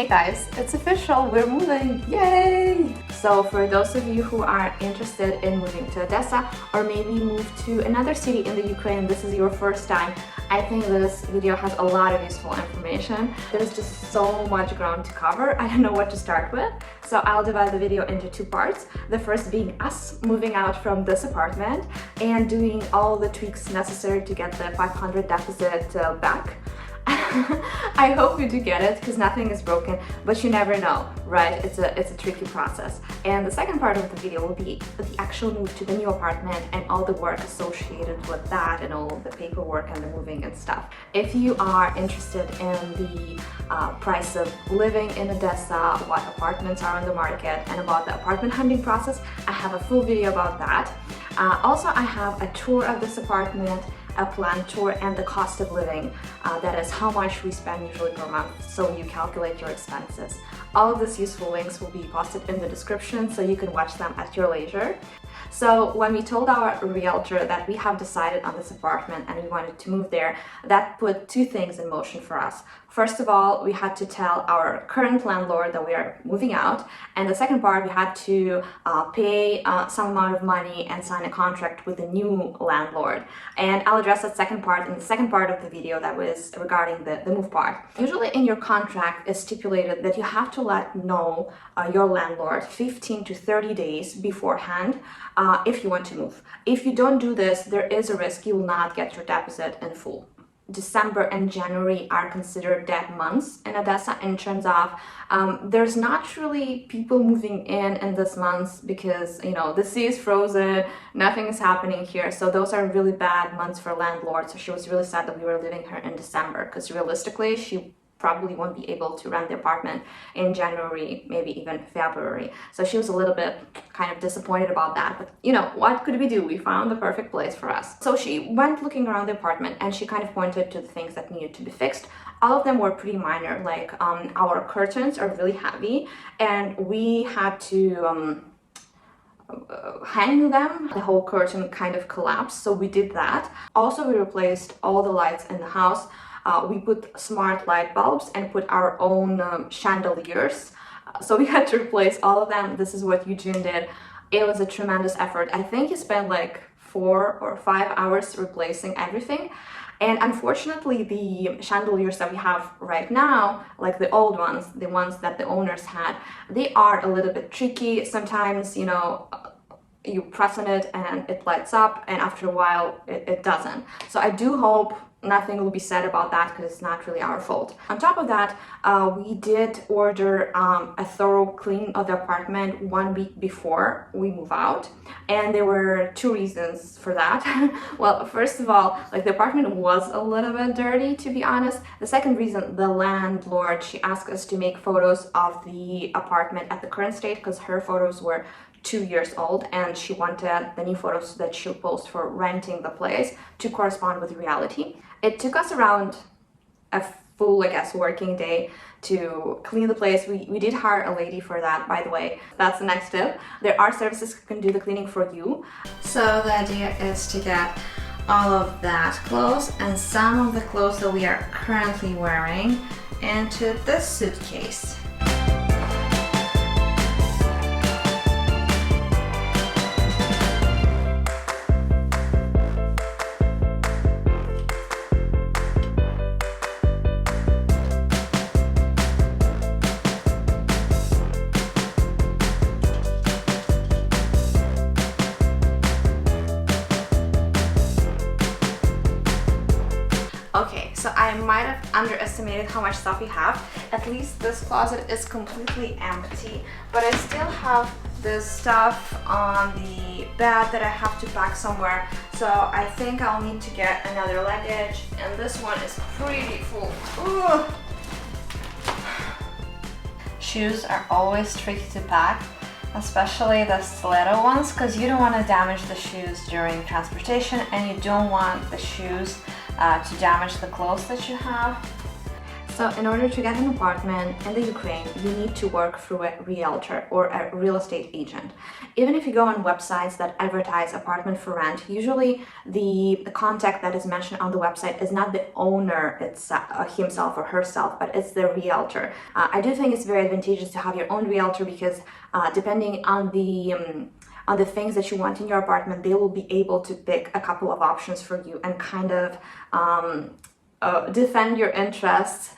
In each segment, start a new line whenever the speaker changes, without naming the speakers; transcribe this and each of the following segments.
guys, it's official, we're moving, yay! So for those of you who are interested in moving to Odessa or maybe move to another city in the Ukraine, this is your first time, I think this video has a lot of useful information. There's just so much ground to cover, I don't know what to start with. So I'll divide the video into two parts. The first being us moving out from this apartment and doing all the tweaks necessary to get the 500 deposit back. I hope you do get it, because nothing is broken, but you never know, right? It's a tricky process. And the second part of the video will be the actual move to the new apartment and all the work associated with that and all the paperwork and the moving and stuff. If you are interested in the price of living in Odessa, what apartments are on the market, and about the apartment hunting process, I have a full video about that. Also, I have a tour of this apartment, a planned tour, and the cost of living, that is how much we spend usually per month, so you calculate your expenses. All of these useful links will be posted in the description so you can watch them at your leisure. So when we told our realtor that we have decided on this apartment and we wanted to move there, that put two things in motion for us. First of all, we had to tell our current landlord that we are moving out, and the second part, we had to pay some amount of money and sign a contract with the new landlord. And I'll address that second part in the second part of the video that was regarding the move part. Usually in your contract is stipulated that you have to let know your landlord 15 to 30 days beforehand if you want to move. If you don't do this, there is a risk you will not get your deposit in full. December and January are considered dead months in Odessa in terms of there's not really people moving in this month because, you know, the sea is frozen, nothing is happening here. So those are really bad months for landlords. So she was really sad that we were leaving her in December, because realistically she probably won't be able to rent the apartment in January, maybe even February. So she was a little bit kind of disappointed about that, but you know, what could we do? We found the perfect place for us. So she went looking around the apartment and she kind of pointed to the things that needed to be fixed. All of them were pretty minor, like our curtains are really heavy and we had to hang them. The whole curtain kind of collapsed, so we did that. Also, we replaced all the lights in the house. We put smart light bulbs and put our own chandeliers. So we had to replace all of them. This is what Eugene did. It was a tremendous effort. I think he spent like 4 or 5 hours replacing everything. And unfortunately, the chandeliers that we have right now, like the old ones, the ones that the owners had, they are a little bit tricky. Sometimes, you know, you press on it and it lights up, and after a while it doesn't. So I do hope nothing will be said about that, because it's not really our fault. On top of that, we did order a thorough clean of the apartment 1 week before we move out, and there were 2 reasons for that. Well, first of all, like, the apartment was a little bit dirty, to be honest. The second reason, the landlord, she asked us to make photos of the apartment at the current state, because her photos were 2 years old, and she wanted the new photos that she'll post for renting the place to correspond with reality. It took us around a full, I guess, working day to clean the place. We did hire a lady for that, by the way. That's the next tip. There are services who can do the cleaning for you. So the idea is to get all of that clothes and some of the clothes that we are currently wearing into this suitcase. Okay, so I might have underestimated how much stuff we have. At least this closet is completely empty, but I still have this stuff on the bed that I have to pack somewhere. So I think I'll need to get another luggage, and this one is pretty full. Ooh. Shoes are always tricky to pack, especially the stiletto ones, because you don't want to damage the shoes during transportation, and you don't want the shoes to damage the clothes that you have. So in order to get an apartment in the Ukraine, you need to work through a realtor or a real estate agent. Even if you go on websites that advertise apartment for rent, usually the contact that is mentioned on the website is not the owner himself or herself, but it's the realtor. I do think it's very advantageous to have your own realtor because depending on the things that you want in your apartment, they will be able to pick a couple of options for you and kind of defend your interests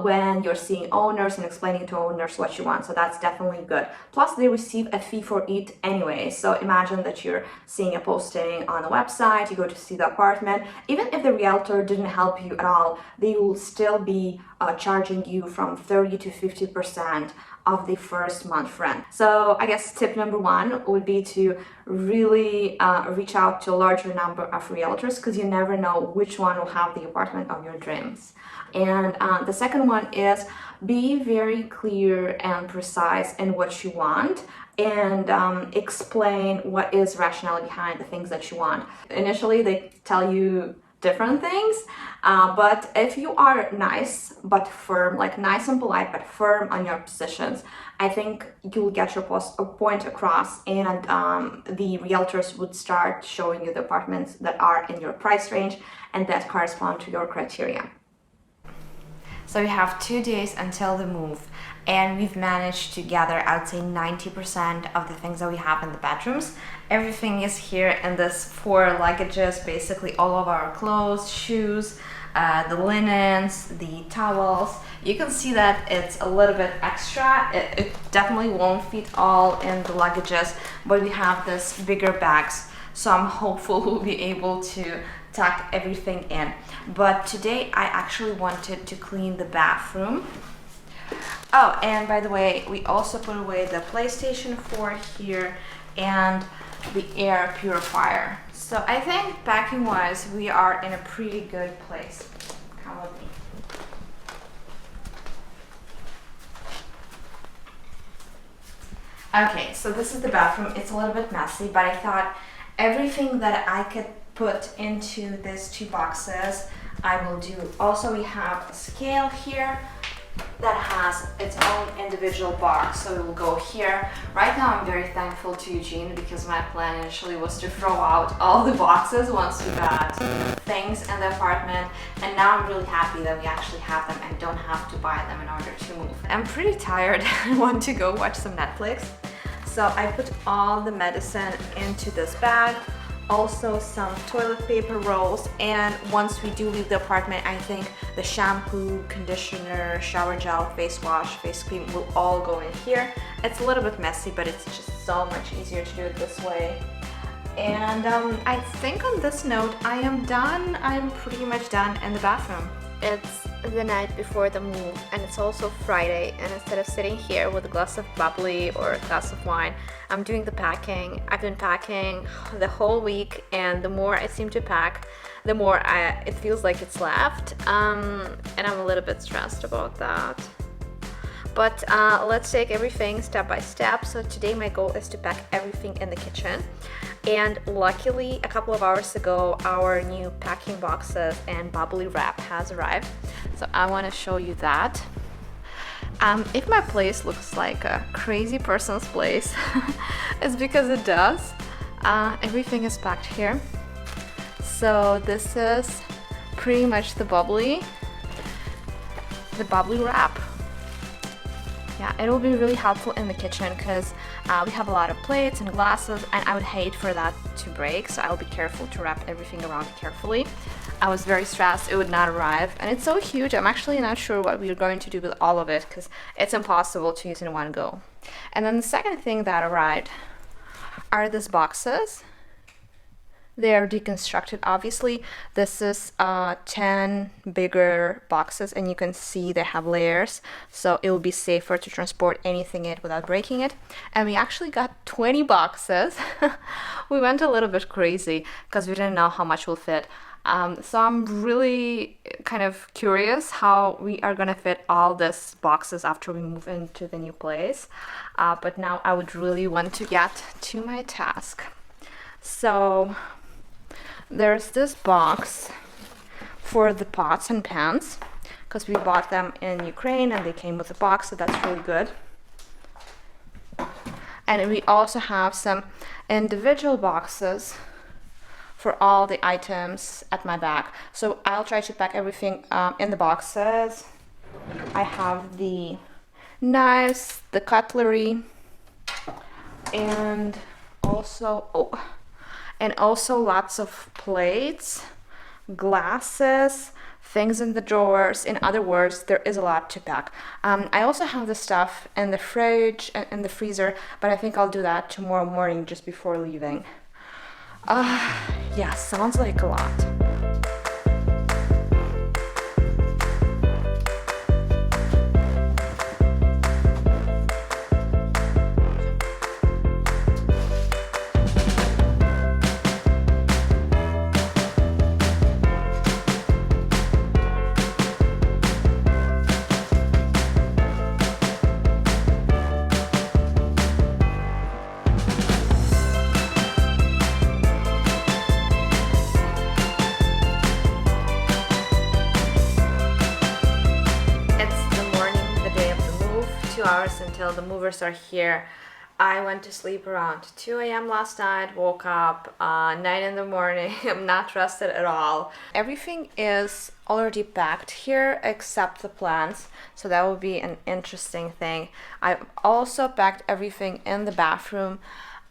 when you're seeing owners and explaining to owners what you want. So that's definitely good. Plus they receive a fee for it anyway. So imagine that you're seeing a posting on a website, you go to see the apartment. Even if the realtor didn't help you at all, they will still be charging you from 30 to 50% of the first month rent. So I guess tip number one would be to really reach out to a larger number of realtors because you never know which one will have the apartment of your dreams. And the second one is be very clear and precise in what you want and explain what is rationale behind the things that you want. Initially, they tell you different things, but if you are nice but firm, like nice and polite but firm on your positions, I think you'll get your point across, and the realtors would start showing you the apartments that are in your price range and that correspond to your criteria. So we have 2 days until the move, and we've managed to gather, I would say, 90% of the things that we have in the bedrooms. Everything is here in this 4 luggages, basically all of our clothes, shoes, the linens, the towels. You can see that it's a little bit extra. It definitely won't fit all in the luggages, but we have this bigger bags, so I'm hopeful we'll be able to tuck everything in. But today I actually wanted to clean the bathroom. Oh, and by the way, we also put away the PlayStation 4 here and the air purifier. So I think packing wise, we are in a pretty good place. Come with me. Okay, so this is the bathroom. It's a little bit messy, but I thought everything that I could put into these 2 boxes, I will do. Also, we have a scale here that has its own individual box, so it will go here. Right now I'm very thankful to Eugene because my plan initially was to throw out all the boxes once we got things in the apartment, and now I'm really happy that we actually have them and don't have to buy them in order to move. I'm pretty tired and want to go watch some Netflix, so I put all the medicine into this bag, also some toilet paper rolls, and once we do leave the apartment, I think the shampoo, conditioner, shower gel, face wash, face cream will all go in here. It's a little bit messy, but it's just so much easier to do it this way. And I think on this note, I am done. I'm pretty much done in the bathroom. It's the night before the move, and it's also Friday, and instead of sitting here with a glass of bubbly or a glass of wine, I'm doing the packing. I've been packing the whole week, and the more I seem to pack, the more it feels like it's left, and I'm a little bit stressed about that. But let's take everything step by step. So today my goal is to pack everything in the kitchen. And luckily, a couple of hours ago, our new packing boxes and bubbly wrap has arrived. So I want to show you that. If my place looks like a crazy person's place, it's because it does. Everything is packed here. So this is pretty much the bubbly wrap. Yeah, it will be really helpful in the kitchen because we have a lot of plates and glasses, and I would hate for that to break, so I'll be careful to wrap everything around carefully. I was very stressed it would not arrive, and it's so huge. I'm actually not sure what we're going to do with all of it because it's impossible to use in one go. And then the second thing that arrived are these boxes. They are deconstructed, obviously. This is 10 bigger boxes, and you can see they have layers, so it will be safer to transport anything in without breaking it. And we actually got 20 boxes. We went a little bit crazy because we didn't know how much will fit. So I'm really kind of curious how we are gonna fit all these boxes after we move into the new place. But now I would really want to get to my task. So there's this box for the pots and pans, because we bought them in Ukraine and they came with a box, so that's really good. And we also have some individual boxes for all the items at my bag. So I'll try to pack everything in the boxes. I have the knives, the cutlery, and also lots of plates, glasses, things in the drawers. In other words, there is a lot to pack. I also have the stuff in the fridge and in the freezer, but I think I'll do that tomorrow morning just before leaving. Yeah, sounds like a lot. Hours until the movers are here. I went to sleep around 2 a.m. last night, woke up 9 in the morning. I'm not rested at all. Everything is already packed here except the plants, so that will be an interesting thing. I've also packed everything in the bathroom,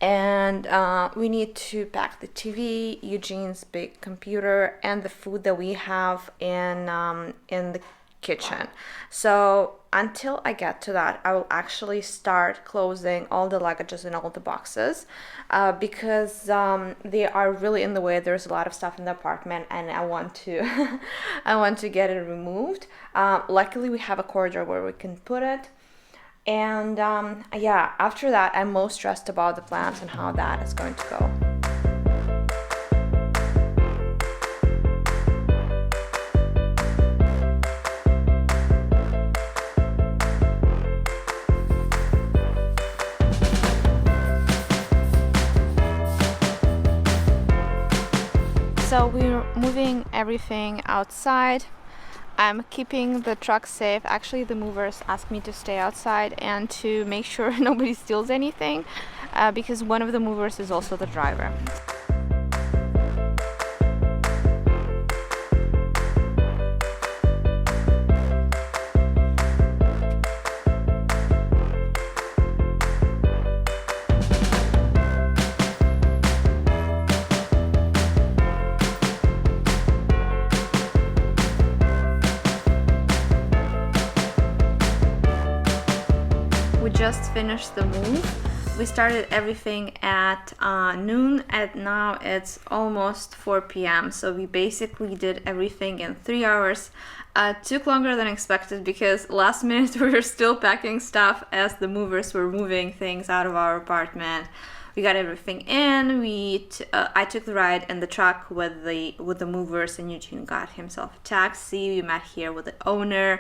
and we need to pack the TV, Eugene's big computer, and the food that we have in the kitchen. So until I get to that, I will actually start closing all the luggages and all the boxes because they are really in the way. There's a lot of stuff in the apartment and I want to I want to get it removed. Luckily we have a corridor where we can put it, and yeah, after that I'm most stressed about the plants and how that is going to go. So we're moving everything outside. I'm keeping the truck safe. Actually, the movers asked me to stay outside and to make sure nobody steals anything because one of the movers is also the driver. Just finished the move. We started everything at noon, and now it's almost 4 p.m. So we basically did everything in 3 hours. Took longer than expected because last minute we were still packing stuff as the movers were moving things out of our apartment. We got everything in. I took the ride in the truck with the movers, and Eugene got himself a taxi. We met here with the owner,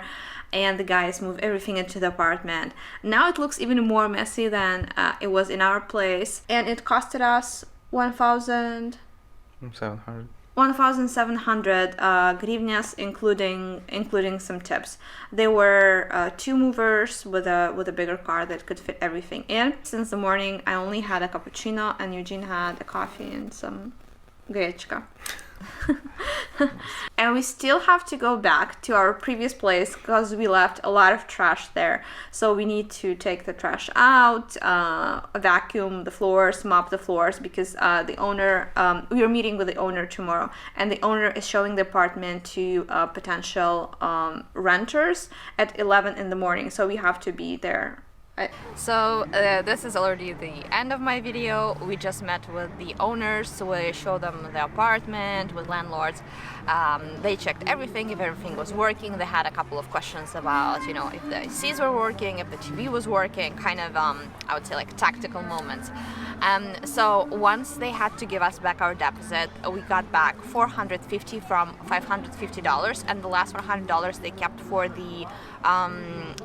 and the guys moved everything into the apartment. Now it looks even more messy than it was in our place, and it costed us 1,700 hryvnias, including some tips. There were 2 movers with a bigger car that could fit everything in. Since the morning, I only had a cappuccino, and Eugene had a coffee and some grechka. And we still have to go back to our previous place because we left a lot of trash there. So we need to take the trash out, vacuum the floors, mop the floors, because the owner, we are meeting with the owner tomorrow, and the owner is showing the apartment to potential renters at 11 in the morning. So we have to be there. So this is already the end of my video. We just met with the owners. We showed them the apartment with landlords. They checked everything, if everything was working. They had a couple of questions about, you know, if the ACs were working, if the TV was working, kind of, I would say, like tactical moments. So once they had to give us back our deposit, we got back $450 from $550, and the last $100 they kept for the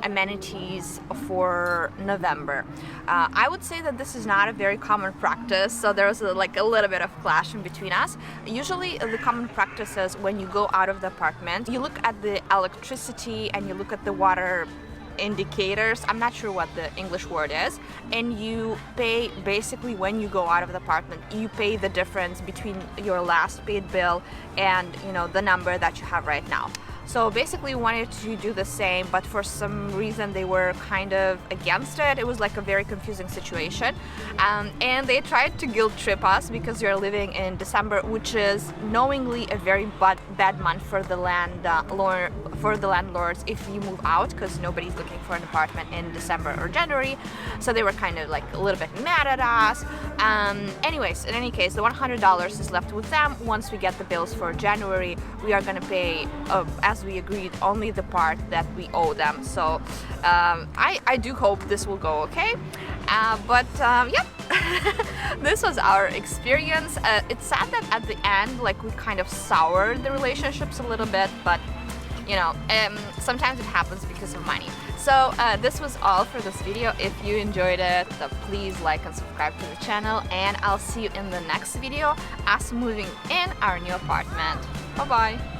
amenities for for November. I would say that this is not a very common practice, so there was like a little bit of clash in between us. Usually the common practice is when you go out of the apartment, you look at the electricity and you look at the water indicators, I'm not sure what the English word is, and you pay basically when you go out of the apartment, you pay the difference between your last paid bill and the number that you have right now. So basically we wanted to do the same, but for some reason they were kind of against it. It was like a very confusing situation, and they tried to guilt trip us because we are living in December, which is knowingly a very bad month for the landlords if you move out, because nobody's looking for an apartment in December or January. So they were kind of like a little bit mad at us. Anyways, in any case, the $100 is left with them. Once we get the bills for January, we are gonna pay as we agreed, only the part that we owe them. So I do hope this will go okay. Yep. This was our experience. It's sad that at the end, like, we kind of soured the relationships a little bit, but sometimes it happens because of money. So this was all for this video. If you enjoyed it, please like and subscribe to the channel, and I'll see you in the next video, us moving in our new apartment. Bye bye.